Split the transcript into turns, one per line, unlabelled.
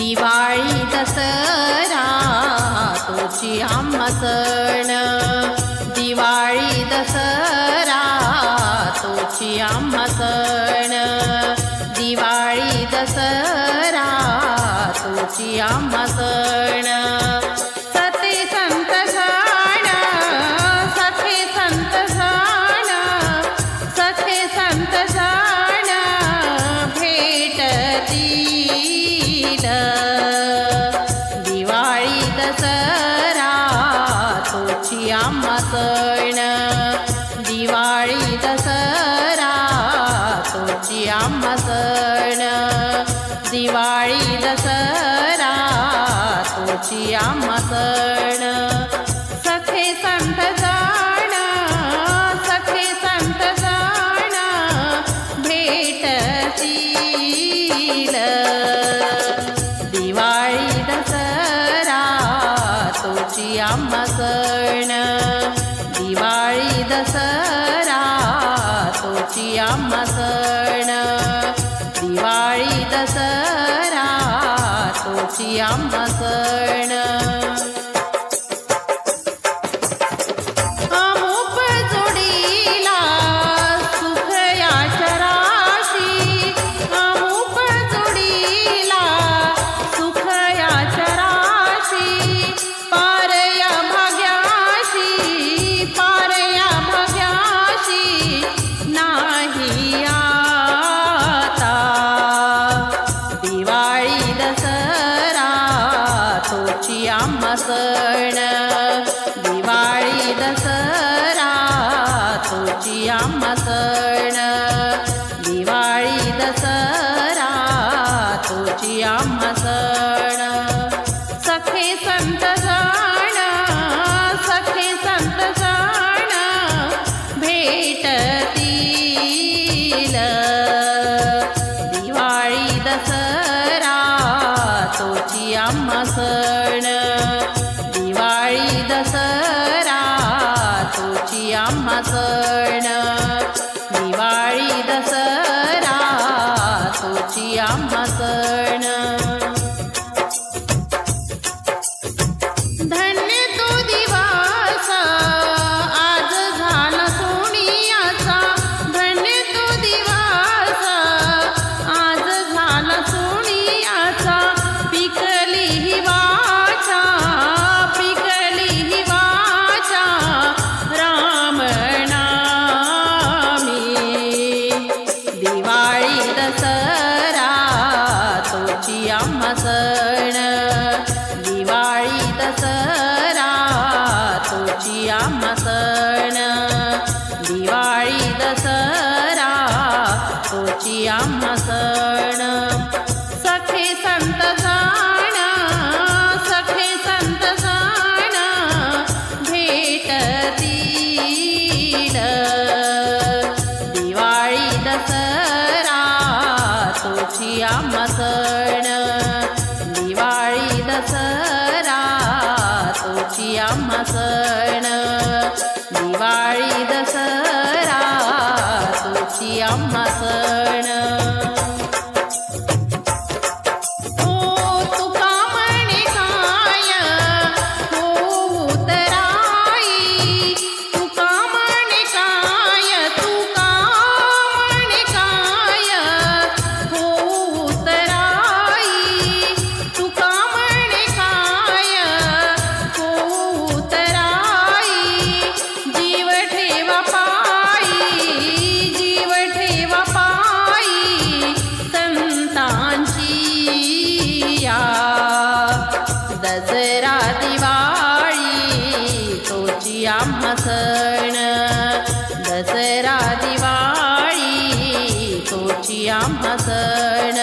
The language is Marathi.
दिवाळी दसरा तोची आम्हा सण, दिवाळी दसरा तोची आम्हा सण, दिवाळी दसरा तोची आम्हा सण। सखे संत सण, सखे संत सण, सखे संत सण भेटतील। दिवाळी दसरा तोची आम्हा सण, दिवाळी दसरा तोची आम्हा सण, दिवाळी दसरा तोची आम्हा सण। सखे संत सण, सखे संत सण भेटतील। दिवाळी दसरा तोची आम्हा सण, दिवाळी दसरा तोची आम्हा सण, दिवाळी दसरा तोची आम्हा सण। अमुक जोडीला सुख या चराशी, अमुक जोडीला सुख या चराशी, पार या भाग्याशी, पार या भाग्याशी नाही आता। दिवाळी दसरा तोची आम्हा सण, दिवाळी दसरा तोची आम्हा सण, दिवाळी दसरा तोची आम्हा सण। सखे संत सण, सखे संत सण भेटतील। दिवाळी दसरा तोची आम्हा सण, दिवाळी दसरा तोची आम्हा सण, दिवाळी दसरा तोची आम्हा सण। धन्य तो दिवस आज झाला सोनियाचा, धन्य तो दिवस आज झाला सोनियाचा, पिकली ही वाचा, पिकली ही वाचा रामनामी। दिवाळी दसरा तोची आम्हा सण, दिवाळी दसरा तोची आम्हा सण, दिवाळी दसरा तोची आम्हा सण। सखे संत सण, सखे संत सण भेटतील। दिवाळी दसरा तोची आम्हा सण, दिवाळी दसरा तोची आम्हा सण, दिवाळी दसरा तोची आम्हा सण। हो तुका म्हणे काय होऊ तराई, तुका म्हणे काय, तुका म्हणे काय होऊ तराई, तुका म्हणे काय होऊ तराई। जीव ठेवा पायी, जीव ठेवा पायी संतांची या। दसरा दिवाळी तोची आम्हा सण, दसरा दिवाळी तोची आम्हा सण,